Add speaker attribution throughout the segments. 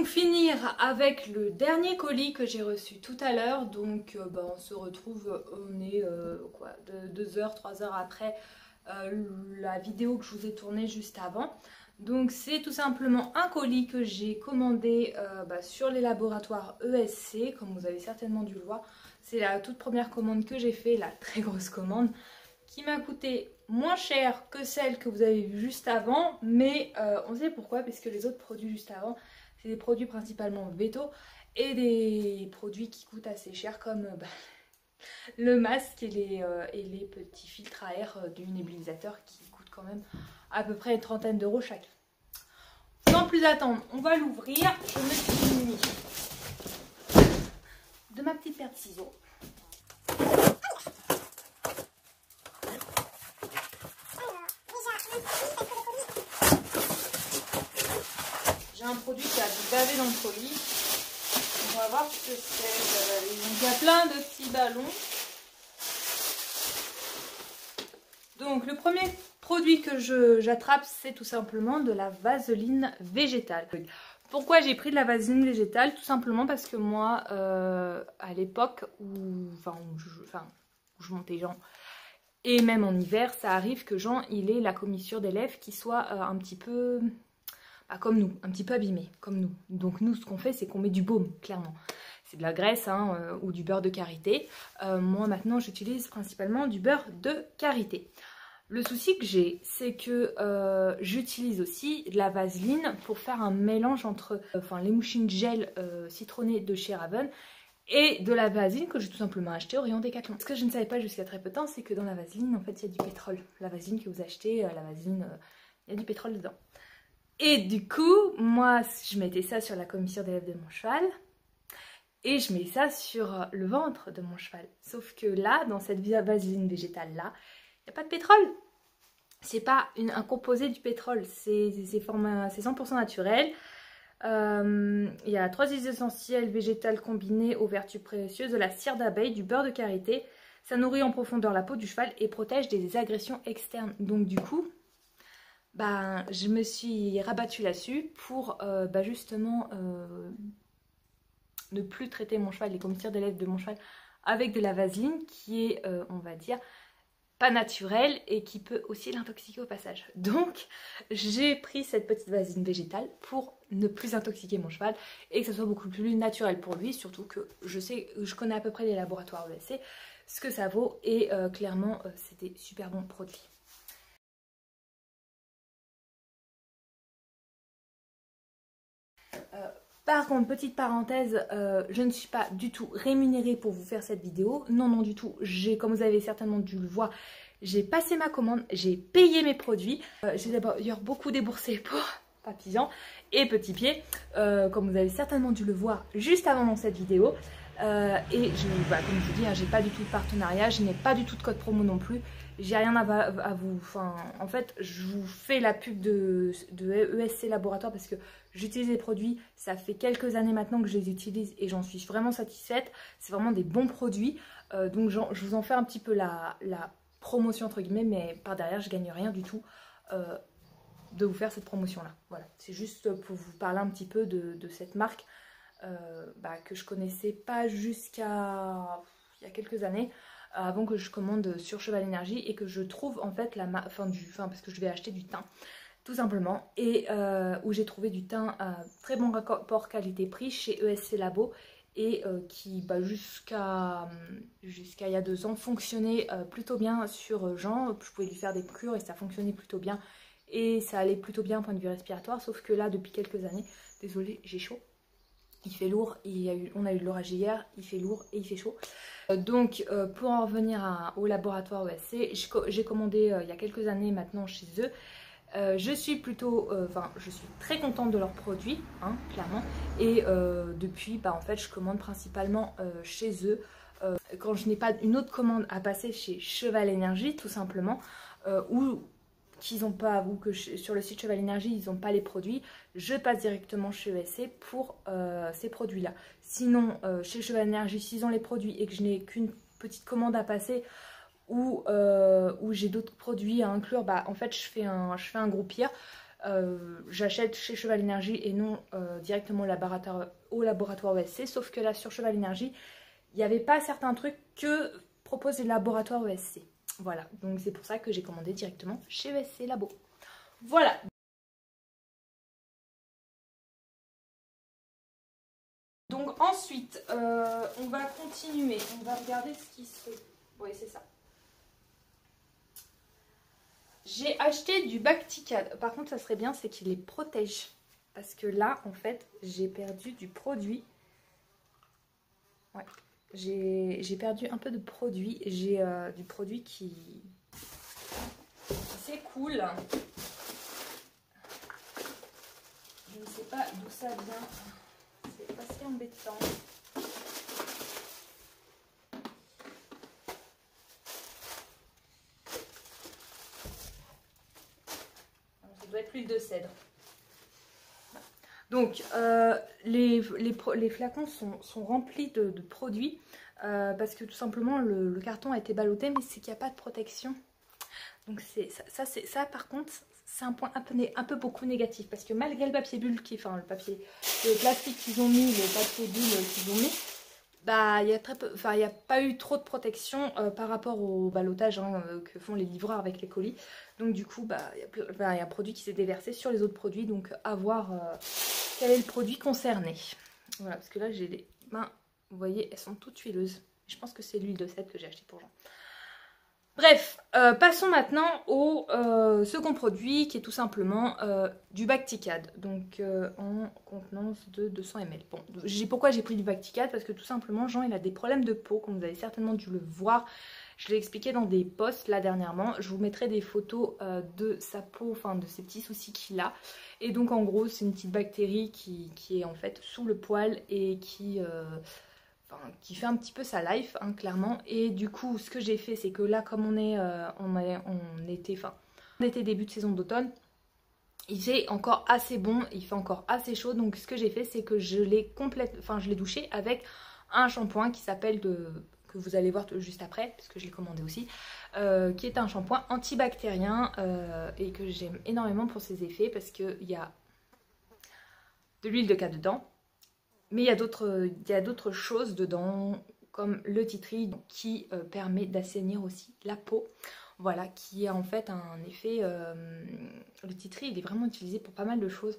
Speaker 1: donc finir avec le dernier colis que j'ai reçu tout à l'heure. Donc on se retrouve, on est quoi, 2 heures, 3 heures après la vidéo que je vous ai tournée juste avant. Donc c'est tout simplement un colis que j'ai commandé sur les laboratoires ESC, comme vous avez certainement dû le voir. C'est la toute première commande que j'ai fait, la très grosse commande, qui m'a coûté moins cher que celle que vous avez vue juste avant. Mais on sait pourquoi, parce que les autres produits juste avant, c'est des produits principalement vétos et des produits qui coûtent assez cher comme le masque et les petits filtres à air du nébulisateur qui coûtent quand même à peu près une trentaine d'euros chacun. Sans plus attendre, on va l'ouvrir. Je me suis muni de ma petite paire de ciseaux. J'ai un produit qui a dû baver dans le colis. On va voir ce que c'est. Donc il y a plein de petits ballons. Donc le premier produit que j'attrape, c'est tout simplement de la vaseline végétale. Pourquoi j'ai pris de la vaseline végétale? Tout simplement parce que moi, à l'époque où je montais Jean, et même en hiver, ça arrive que Jean, il ait la commissure des lèvres qui soit un petit peu, comme nous, un petit peu abîmée, comme nous. Donc nous, ce qu'on fait, c'est qu'on met du baume, clairement. C'est de la graisse ou du beurre de karité. Moi, maintenant, j'utilise principalement du beurre de karité. Le souci que j'ai, c'est que j'utilise aussi de la vaseline pour faire un mélange entre l'Emulsion gel citronné de chez Raven et de la vaseline que j'ai tout simplement acheté au rayon Décathlon. Ce que je ne savais pas jusqu'à très peu de temps, c'est que dans la vaseline, en fait, il y a du pétrole. La vaseline que vous achetez, la vaseline, il y a du pétrole dedans. Et du coup, moi, je mettais ça sur la commissure des lèvres de mon cheval. Et je mets ça sur le ventre de mon cheval. Sauf que là, dans cette vaseline végétale-là, il n'y a pas de pétrole. C'est pas un composé du pétrole. C'est 100% naturel. Il y a 3 huiles essentielles végétales combinées aux vertus précieuses de la cire d'abeille, du beurre de karité. Ça nourrit en profondeur la peau du cheval et protège des agressions externes. Donc du coup, je me suis rabattue là-dessus pour justement ne plus traiter mon cheval, les commissures des lèvres de mon cheval, avec de la vaseline qui est, on va dire, pas naturelle et qui peut aussi l'intoxiquer au passage. Donc, j'ai pris cette petite vaseline végétale pour ne plus intoxiquer mon cheval et que ça soit beaucoup plus naturel pour lui, surtout que je connais à peu près les laboratoires ESC, ce que ça vaut et clairement, c'est des super bons produits. Par contre, petite parenthèse, je ne suis pas du tout rémunérée pour vous faire cette vidéo. Non, non du tout. Comme vous avez certainement dû le voir, j'ai passé ma commande, j'ai payé mes produits. J'ai d'ailleurs beaucoup déboursé pour Papillon et Petit Pied, comme vous avez certainement dû le voir juste avant dans cette vidéo. Comme je vous dis, j'ai pas du tout de partenariat, je n'ai pas du tout de code promo non plus. J'ai rien à vous... en fait, je vous fais la pub de ESC Laboratoire parce que j'utilise les produits. Ça fait quelques années maintenant que je les utilise et j'en suis vraiment satisfaite. C'est vraiment des bons produits. Donc, je vous en fais un petit peu la promotion entre guillemets, mais par derrière, je gagne rien du tout de vous faire cette promotion-là. Voilà, c'est juste pour vous parler un petit peu de cette marque que je connaissais pas jusqu'à il y a quelques années. Avant que je commande sur Cheval Énergie et que je trouve en fait parce que je vais acheter du thym tout simplement et où j'ai trouvé du thym très bon rapport qualité-prix chez ESC Labo et qui jusqu'à il y a 2 ans fonctionnait plutôt bien sur Jean. Je pouvais lui faire des cures et ça fonctionnait plutôt bien et ça allait plutôt bien au point de vue respiratoire, sauf que là depuis quelques années, désolée j'ai chaud, il fait lourd, on a eu de l'orage hier, il fait lourd et il fait chaud. Donc pour en revenir au laboratoire ESC, j'ai commandé il y a quelques années maintenant chez eux. Je suis très contente de leurs produits, clairement. Et depuis, en fait, je commande principalement chez eux. Quand je n'ai pas une autre commande à passer chez Cheval Énergie, tout simplement, ou que sur le site Cheval Énergie, ils n'ont pas les produits, je passe directement chez ESC pour ces produits-là. Sinon, chez Cheval Énergie, s'ils ont les produits et que je n'ai qu'une petite commande à passer ou j'ai d'autres produits à inclure, en fait, je fais un groupir. j'achète chez Cheval Énergie et non directement au laboratoire ESC. Sauf que là sur Cheval Énergie, il n'y avait pas certains trucs que propose le laboratoire ESC. Voilà, donc c'est pour ça que j'ai commandé directement chez ESC Labo. Voilà. Donc ensuite, on va continuer, on va regarder ce qui se... Oui, c'est ça. J'ai acheté du Bacticad. Par contre, ça serait bien, c'est qu'il les protège. Parce que là, en fait, j'ai perdu du produit. Ouais, j'ai perdu un peu de produit. J'ai du produit qui s'écoule. Je ne sais pas d'où ça vient. C'est assez embêtant. Ça doit être l'huile de cèdre. Donc, les flacons sont remplis de produits parce que tout simplement le carton a été ballotté, mais c'est qu'il n'y a pas de protection. Donc, ça par contre, c'est un point un peu beaucoup négatif parce que malgré le papier bulle, le plastique qu'ils ont mis, le papier bulle qu'ils ont mis, bah, il n'y a pas eu trop de protection par rapport au ballottage que font les livreurs avec les colis. Donc du coup, bah, il y a un produit qui s'est déversé sur les autres produits. Donc à voir quel est le produit concerné. Voilà, parce que là j'ai les mains, vous voyez, elles sont toutes huileuses. Je pense que c'est l'huile de cèdre que j'ai acheté pour Jean. Bref, passons maintenant au second produit qui est tout simplement du Bacticad, donc en contenance de 200 ml. Bon, pourquoi j'ai pris du Bacticad? Parce que tout simplement Jean il a des problèmes de peau, comme vous avez certainement dû le voir. Je l'ai expliqué dans des posts là dernièrement. Je vous mettrai des photos de sa peau, enfin de ces petits soucis qu'il a. Et donc en gros c'est une petite bactérie qui est en fait sous le poil et qui fait un petit peu sa life, hein, clairement. Et du coup, ce que j'ai fait, c'est que là, comme on était début de saison d'automne, il fait encore assez bon, il fait encore assez chaud. Donc, ce que j'ai fait, c'est que je l'ai douché avec un shampoing qui s'appelle que vous allez voir juste après, parce que je l'ai commandé aussi, qui est un shampoing antibactérien et que j'aime énormément pour ses effets parce qu'il y a de l'huile de cade dedans. Mais il y a d'autres choses dedans, comme le tea tree qui permet d'assainir aussi la peau. Voilà, qui a en fait un effet... le tea tree, il est vraiment utilisé pour pas mal de choses.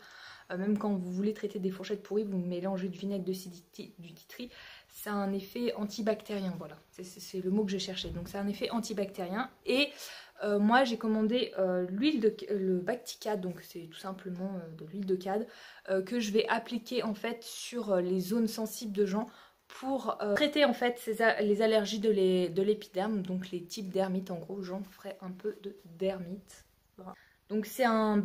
Speaker 1: Même quand vous voulez traiter des fourchettes pourries, vous mélangez du vinaigre de du tea tree. C'est un effet antibactérien, voilà. C'est le mot que je cherchais. Donc c'est un effet antibactérien. Et moi j'ai commandé le Bacticad, donc c'est tout simplement de l'huile de cade que je vais appliquer en fait sur les zones sensibles de Jean pour traiter en fait les allergies de l'épiderme, donc les types dermites. En gros, Jean ferait un peu de dermite. Voilà. Donc c'est un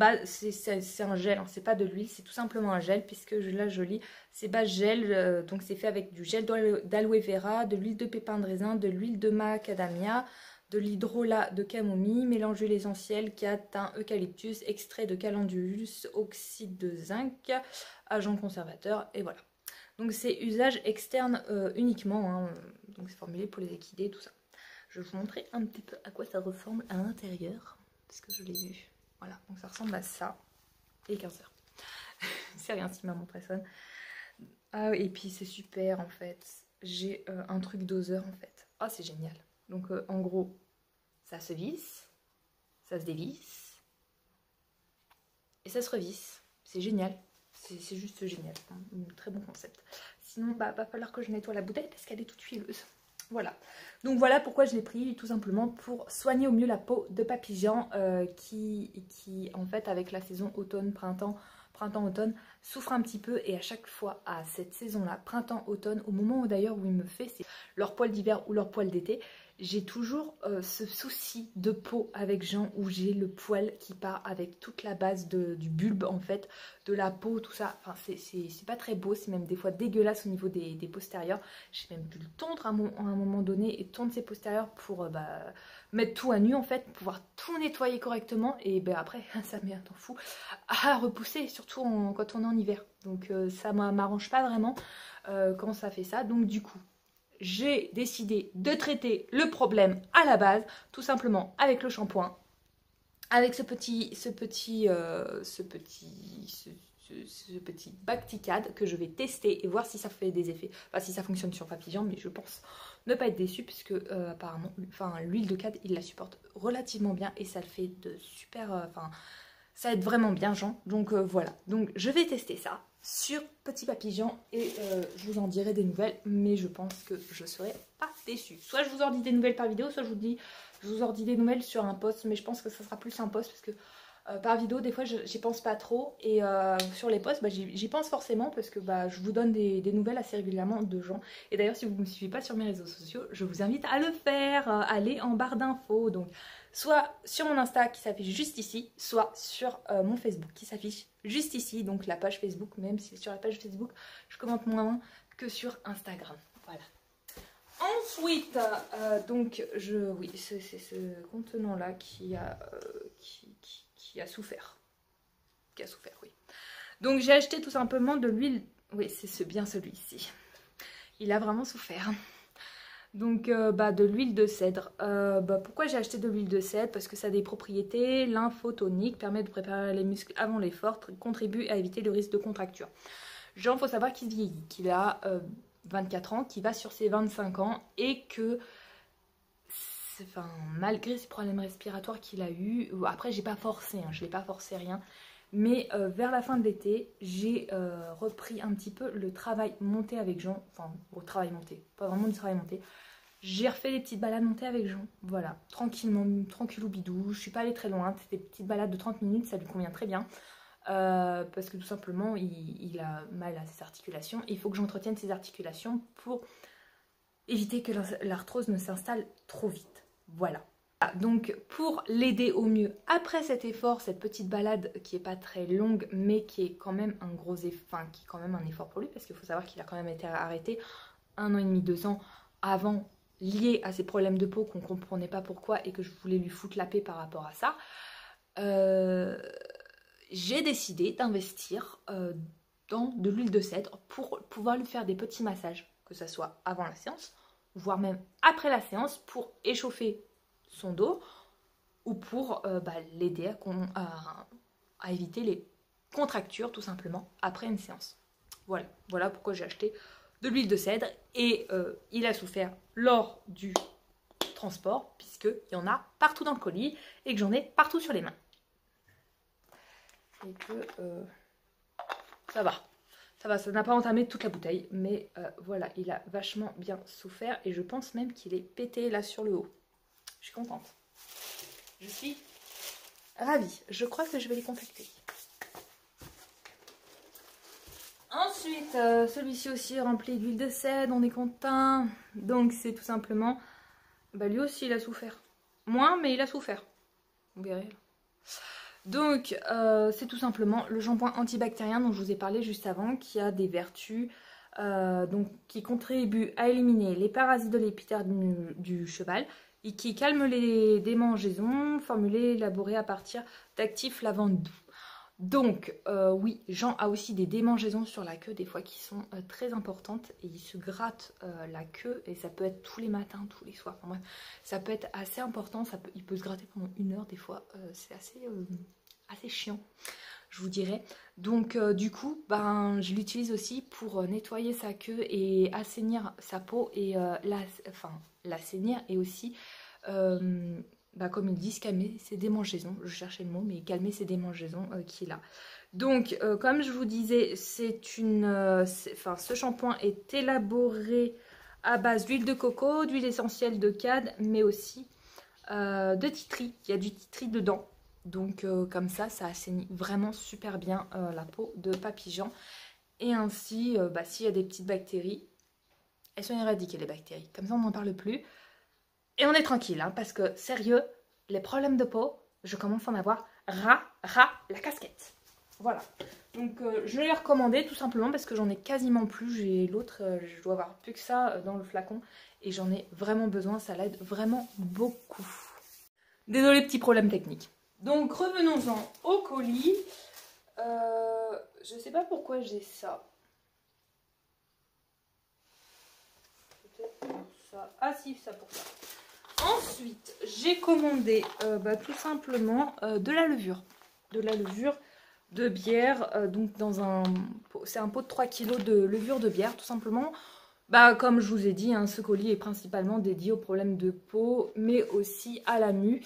Speaker 1: gel, hein, c'est pas de l'huile, c'est tout simplement un gel, puisque là je lis, c'est base gel, donc c'est fait avec du gel d'aloe vera, de l'huile de pépin de raisin, de l'huile de macadamia, de l'hydrolat de camomille, mélange d'huile essentielle, thym, eucalyptus, extrait de calendulus, oxyde de zinc, agent conservateur, et voilà. Donc c'est usage externe uniquement, hein, donc c'est formulé pour les équidés, tout ça. Je vais vous montrer un petit peu à quoi ça ressemble à l'intérieur, parce que je l'ai vu. Voilà, donc ça ressemble à ça. Et 15 h. C'est rien si maman m'impressionne. Ah, et puis c'est super en fait. J'ai un truc doseur en fait. Ah, c'est génial. Donc en gros, ça se visse, ça se dévisse et ça se revisse. C'est génial. C'est juste génial. Un très bon concept. Sinon, bah, va falloir que je nettoie la bouteille parce qu'elle est toute huileuse. Voilà. Donc voilà pourquoi je l'ai pris, tout simplement pour soigner au mieux la peau de Papy-Jean qui en fait avec la saison printemps-automne souffre un petit peu, et à chaque fois à cette saison-là, printemps-automne, au moment où d'ailleurs où il me fait leur poil d'hiver ou leur poil d'été, j'ai toujours ce souci de peau avec Jean où j'ai le poil qui part avec toute la base du bulbe en fait, de la peau, tout ça. Enfin, c'est pas très beau, c'est même des fois dégueulasse au niveau des postérieurs. J'ai même dû le tondre à un moment donné et tondre ses postérieurs pour mettre tout à nu en fait, pouvoir tout nettoyer correctement, et ben après ça met un temps fou à repousser, surtout quand on est en hiver. Donc ça m'arrange pas vraiment quand ça fait ça. Donc du coup, j'ai décidé de traiter le problème à la base, tout simplement avec le shampoing avec ce petit Bacticad que je vais tester et voir si ça fait des effets, enfin si ça fonctionne sur papillon, mais je pense ne pas être déçue puisque apparemment, enfin l'huile de cad il la supporte relativement bien et ça le fait de super, enfin ça aide vraiment bien Jean, donc voilà, donc je vais tester ça sur Petit Papillon et je vous en dirai des nouvelles, mais je pense que je serai pas déçue. Soit je vous en dis des nouvelles par vidéo, soit je vous en dis des nouvelles sur un post, mais je pense que ça sera plus un post parce que par vidéo des fois j'y pense pas trop et sur les posts bah, j'y pense forcément parce que bah, je vous donne des nouvelles assez régulièrement de gens. Et d'ailleurs si vous ne me suivez pas sur mes réseaux sociaux, je vous invite à le faire, allez en barre d'infos, donc soit sur mon Insta qui s'affiche juste ici, soit sur mon Facebook qui s'affiche juste ici, donc la page Facebook, même si sur la page Facebook je commente moins que sur Instagram. Voilà. Ensuite, donc oui, c'est ce contenant là qui a souffert. Qui a souffert, oui. Donc j'ai acheté tout simplement de l'huile. Oui, c'est bien celui-ci. Il a vraiment souffert. Donc de l'huile de cèdre. Pourquoi j'ai acheté de l'huile de cèdre? Parce que ça a des propriétés lymphotoniques, permet de préparer les muscles avant l'effort, contribue à éviter le risque de contracture. Genre, il faut savoir qu'il vieillit, qu'il a 24 ans, qu'il va sur ses 25 ans et que, enfin, malgré ses problèmes respiratoires qu'il a eu, après j'ai pas forcé, hein, je l'ai pas forcé rien, mais vers la fin de l'été, j'ai repris un petit peu le travail monté avec Jean, enfin, au travail monté, pas vraiment du travail monté. J'ai refait des petites balades montées avec Jean, voilà, tranquillement, tranquillou bidou, je suis pas allée très loin, c'était des petites balades de 30 minutes, ça lui convient très bien. Parce que tout simplement il a mal à ses articulations et il faut que j'entretienne ses articulations pour éviter que l'arthrose ne s'installe trop vite. Voilà. Donc pour l'aider au mieux après cet effort, cette petite balade qui est pas très longue mais qui est quand même un gros effort, enfin qui est quand même un effort pour lui parce qu'il faut savoir qu'il a quand même été arrêté 1 an et demi, 2 ans avant, lié à ses problèmes de peau qu'on comprenait pas pourquoi et que je voulais lui foutre la paix par rapport à ça. J'ai décidé d'investir dans de l'huile de cèdre pour pouvoir lui faire des petits massages, que ce soit avant la séance, voire même après la séance, pour échauffer son dos ou pour l'aider à éviter les contractures tout simplement après une séance. Voilà, voilà pourquoi j'ai acheté de l'huile de cèdre et il a souffert lors du transport puisqu'il y en a partout dans le colis et que j'en ai partout sur les mains. Et que ça va, ça n'a pas entamé toute la bouteille, mais voilà, il a vachement bien souffert et je pense même qu'il est pété là sur le haut. Je suis contente. Je suis ravie. Je crois que je vais les contacter. Ensuite, celui-ci aussi est rempli d'huile de cèdre, on est content. Donc c'est tout simplement, lui aussi il a souffert. Moins, mais il a souffert. Vous verrez. Donc c'est tout simplement le shampoing antibactérien dont je vous ai parlé juste avant, qui a des vertus, donc qui contribue à éliminer les parasites de l'épiderme du cheval et qui calme les démangeaisons, formulé élaboré à partir d'actifs lavande doux. Donc oui, Jean a aussi des démangeaisons sur la queue des fois qui sont très importantes et il se gratte la queue et ça peut être tous les matins, tous les soirs. Enfin, ça peut être assez important, il peut se gratter pendant 1 heure des fois, c'est assez chiant, je vous dirais. Donc du coup, je l'utilise aussi pour nettoyer sa queue et assainir sa peau et l'assainir et aussi comme ils disent, calmer ses démangeaisons. Je cherchais le mot, mais calmer ses démangeaisons qu'il a. Donc, comme je vous disais, ce shampoing est élaboré à base d'huile de coco, d'huile essentielle de cad, mais aussi de titri. Il y a du titri dedans. Donc, comme ça assainit vraiment super bien la peau de Papillon. Et ainsi, s'il y a des petites bactéries, elles sont éradiquées, les bactéries. Comme ça, on n'en parle plus. Et on est tranquille, hein, parce que, sérieux, les problèmes de peau, je commence à en avoir la casquette. Voilà. Donc, je l'ai recommandé tout simplement parce que j'en ai quasiment plus. J'ai l'autre, je dois avoir plus que ça dans le flacon. Et j'en ai vraiment besoin, ça l'aide vraiment beaucoup. Désolé, petit problème technique. Donc, revenons-en au colis. Je sais pas pourquoi j'ai ça. Peut-être pour ça. Ah si, ça pour ça. Ensuite, j'ai commandé tout simplement de la levure. De la levure de bière. Donc dans un... C'est un pot de 3 kg de levure de bière tout simplement. Comme je vous ai dit, hein, ce colis est principalement dédié aux problèmes de peau, mais aussi à la mue,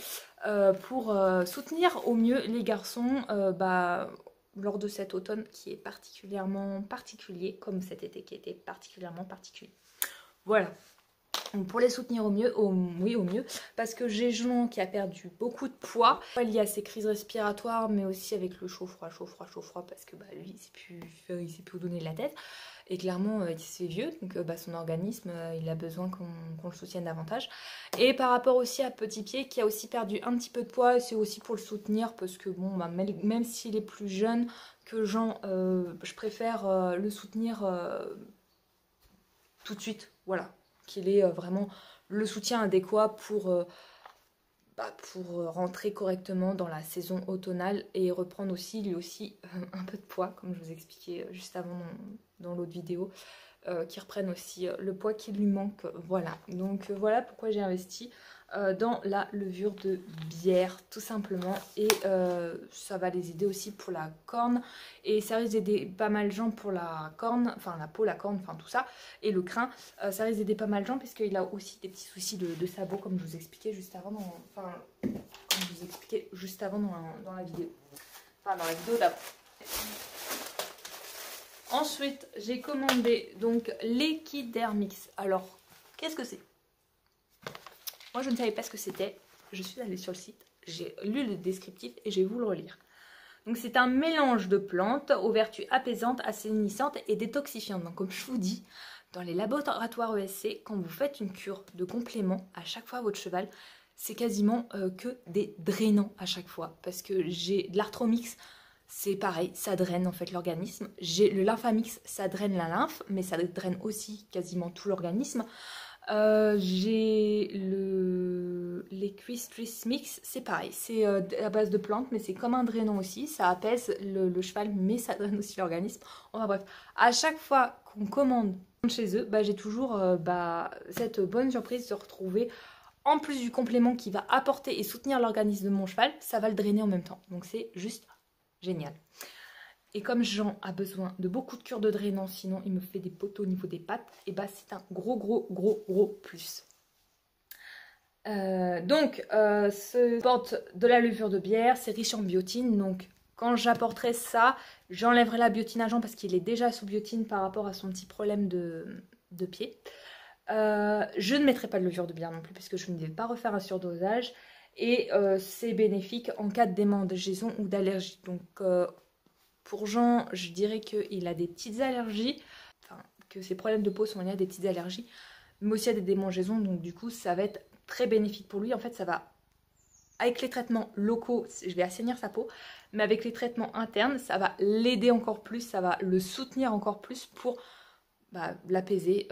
Speaker 1: pour soutenir au mieux les garçons lors de cet automne qui est particulièrement particulier, comme cet été qui était particulièrement particulier. Voilà. Donc pour les soutenir au mieux, au mieux, parce que j'ai Jon qui a perdu beaucoup de poids. Il y a ses crises respiratoires, mais aussi avec le chaud-froid, parce que lui, il sait plus où donner de la tête. Et clairement, il se fait vieux, donc son organisme, il a besoin qu'on le soutienne davantage. Et par rapport aussi à Petit Pied, qui a aussi perdu un petit peu de poids, c'est aussi pour le soutenir, parce que bon, même s'il est plus jeune que Jean, je préfère le soutenir tout de suite, voilà. Qu'il ait vraiment le soutien adéquat pour rentrer correctement dans la saison automnale et reprendre aussi lui aussi un peu de poids, comme je vous expliquais juste avant dans l'autre vidéo, qui reprenne aussi le poids qui lui manque. Voilà, donc voilà pourquoi j'ai investi dans la levure de bière tout simplement, et ça va les aider aussi pour la corne, et ça risque d'aider pas mal de gens pour la corne, enfin la peau, la corne, enfin tout ça, et le crin, ça risque d'aider pas mal de gens parce qu'il a aussi des petits soucis de sabots, comme je vous expliquais juste avant dans la vidéo, enfin dans la vidéo d'avant. Ensuite, j'ai commandé donc l'Equidermix. Alors, qu'est-ce que c'est? Moi, je ne savais pas ce que c'était. Je suis allée sur le site, j'ai lu le descriptif et je vais vous le relire. Donc, c'est un mélange de plantes aux vertus apaisantes, assainissantes et détoxifiantes. Donc, comme je vous dis, dans les laboratoires ESC, quand vous faites une cure de complément à chaque fois à votre cheval, c'est quasiment que des drainants à chaque fois. Parce que j'ai de l'Arthromix. C'est pareil, ça draine en fait l'organisme. J'ai le Lymphamix, ça draine la lymphe, mais ça draine aussi quasiment tout l'organisme. J'ai l'Equistris Mix, c'est pareil, c'est à base de plantes, mais c'est comme un drainant aussi. Ça apaise le cheval, mais ça draine aussi l'organisme. Enfin bref, à chaque fois qu'on commande chez eux, j'ai toujours cette bonne surprise de retrouver, en plus du complément qui va apporter et soutenir l'organisme de mon cheval, ça va le drainer en même temps. Donc c'est juste génial. Et comme Jean a besoin de beaucoup de cures de drainant, sinon il me fait des poteaux au niveau des pattes, et c'est un gros plus. Ce porte de la levure de bière, c'est riche en biotine, donc quand j'apporterai ça, j'enlèverai la biotine à Jean parce qu'il est déjà sous biotine par rapport à son petit problème de pied. Je ne mettrai pas de levure de bière non plus puisque je ne vais pas refaire un surdosage. Et c'est bénéfique en cas de démangeaison ou d'allergie. Donc pour Jean, je dirais qu'il a des petites allergies, enfin que ses problèmes de peau sont liés à des petites allergies, mais aussi à des démangeaisons. Donc du coup, ça va être très bénéfique pour lui. En fait, ça va, avec les traitements locaux, je vais assainir sa peau, mais avec les traitements internes, ça va l'aider encore plus, ça va le soutenir encore plus pour l'apaiser,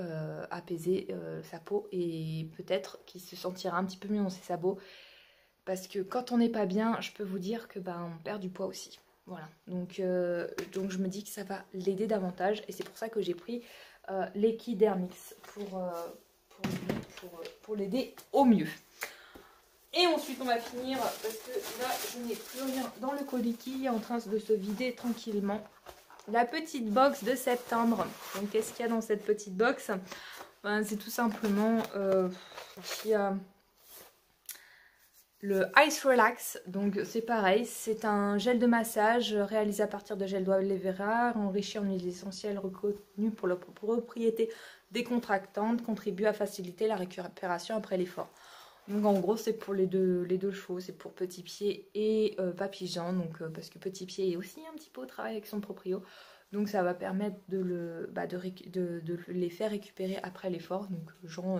Speaker 1: apaiser sa peau, et peut-être qu'il se sentira un petit peu mieux dans ses sabots. Parce que quand on n'est pas bien, je peux vous dire que on perd du poids aussi. Voilà. Donc je me dis que ça va l'aider davantage. Et c'est pour ça que j'ai pris l'Equidermix pour l'aider au mieux. Et ensuite on va finir, parce que là je n'ai plus rien dans le colis qui est en train de se vider tranquillement. La petite box de septembre. Donc qu'est-ce qu'il y a dans cette petite box? C'est tout simplement il y a le Ice Relax, donc c'est pareil, c'est un gel de massage réalisé à partir de gel d'aloe vera, enrichi en huiles essentielles reconnues pour leurs propriétés décontractantes, contribue à faciliter la récupération après l'effort. Donc en gros c'est pour les deux chevaux, c'est pour Petit Pied et Papy Jean, donc parce que Petit Pied est aussi un petit peu au travail avec son proprio. Donc ça va permettre de les faire récupérer après l'effort. Donc Jean,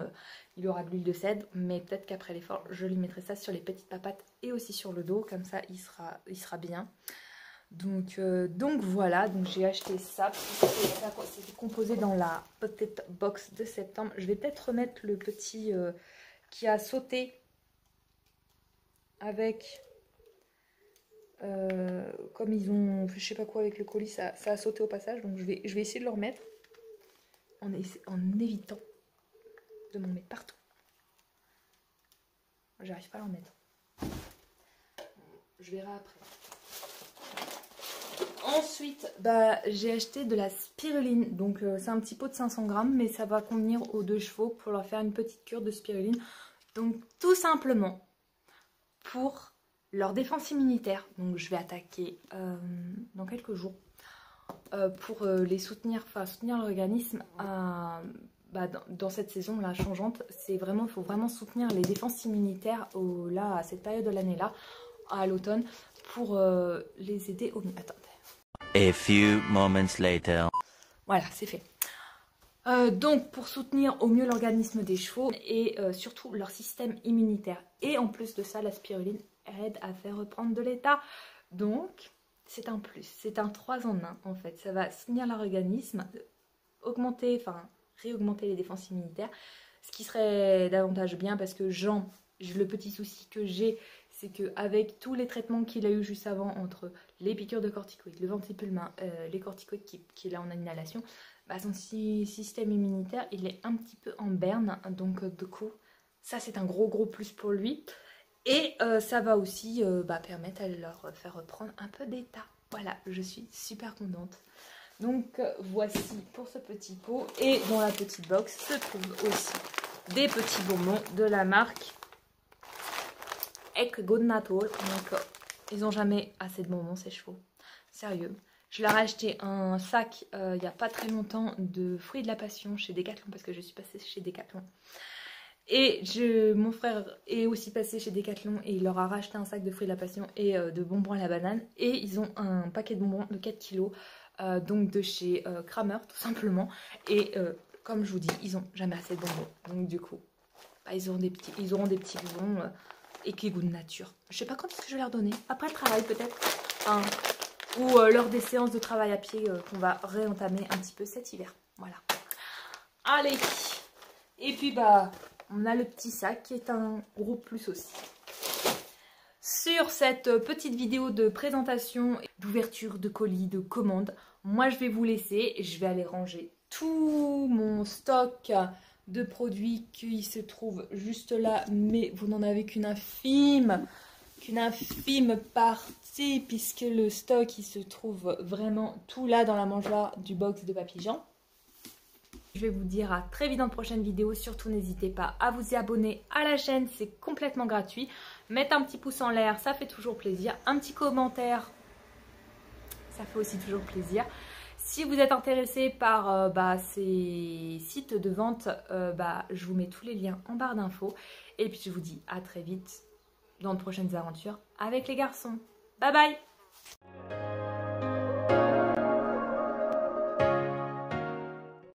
Speaker 1: il aura de l'huile de cèdre, mais peut-être qu'après l'effort, je lui mettrai ça sur les petites papates et aussi sur le dos. Comme ça, il sera bien. Donc voilà, donc j'ai acheté ça. C'était composé dans la petite box de septembre. Je vais peut-être remettre le petit qui a sauté avec... comme ils ont, je sais pas quoi avec le colis, ça a sauté au passage, donc je vais essayer de le remettre en évitant de m'en mettre partout. j'arrive pas à l'en mettre. Je verrai après. Ensuite, bah, j'ai acheté de la spiruline. Donc c'est un petit pot de 500 grammes, mais ça va convenir aux 2 chevaux pour leur faire une petite cure de spiruline. Donc tout simplement pour leur défense immunitaire. Donc je vais attaquer dans quelques jours pour les soutenir, enfin soutenir l'organisme bah, dans cette saison là changeante. C'est vraiment, il faut vraiment soutenir les défenses immunitaires là à cette période de l'année là, à l'automne, pour les aider au mieux. Attendez.
Speaker 2: A few moments later.
Speaker 1: Voilà, c'est fait. Donc pour soutenir au mieux l'organisme des chevaux et surtout leur système immunitaire. Et en plus de ça, la spiruline aide à faire reprendre de l'état. Donc c'est un plus, c'est un 3 en 1 en fait. Ça va soutenir leur organisme, augmenter, enfin réaugmenter les défenses immunitaires. Ce qui serait davantage bien parce que le petit souci que j'ai, c'est qu'avec tous les traitements qu'il a eu juste avant, entre les piqûres de corticoïdes, le ventipulmin, les corticoïdes qu'il a en inhalation, bah son système immunitaire il est un petit peu en berne. Donc du coup, ça c'est un gros plus pour lui. Et ça va aussi permettre à leur faire reprendre un peu d'état. Voilà, je suis super contente. Donc voici pour ce petit pot. Et dans la petite box se trouvent aussi des petits bonbons de la marque Ecgonatol. Donc ils n'ont jamais assez de bonbons ces chevaux. Sérieux. Je leur ai acheté un sac il n'y a pas très longtemps de fruits de la passion chez Decathlon parce que je suis passée chez Decathlon. Et mon frère est aussi passé chez Decathlon et il leur a racheté un sac de fruits de la passion et de bonbons à la banane. Et ils ont un paquet de bonbons de 4 kilos, donc de chez Kramer tout simplement. Et comme je vous dis, ils n'ont jamais assez de bonbons. Donc du coup, bah, ils auront des petits bonbons et qui goûtent nature. Je sais pas quand est-ce que je vais leur donner. Après le travail peut-être. Ou lors des séances de travail à pied qu'on va réentamer un petit peu cet hiver. Voilà. Allez. Et puis bah... on a le petit sac qui est un gros plus aussi. Sur cette petite vidéo de présentation, d'ouverture de colis, de commandes, moi je vais vous laisser. Je vais aller ranger tout mon stock de produits qui se trouve juste là. Mais vous n'en avez qu'une infime partie puisque le stock il se trouve vraiment tout là dans la mangeoire du box de Papy Jean. Je vais vous dire à très vite dans de prochaines vidéos. Surtout n'hésitez pas à vous y abonner à la chaîne, c'est complètement gratuit. Mettre un petit pouce en l'air, ça fait toujours plaisir. Un petit commentaire, ça fait aussi toujours plaisir. Si vous êtes intéressé par ces sites de vente, je vous mets tous les liens en barre d'infos. Et puis je vous dis à très vite dans de prochaines aventures avec les garçons. Bye bye!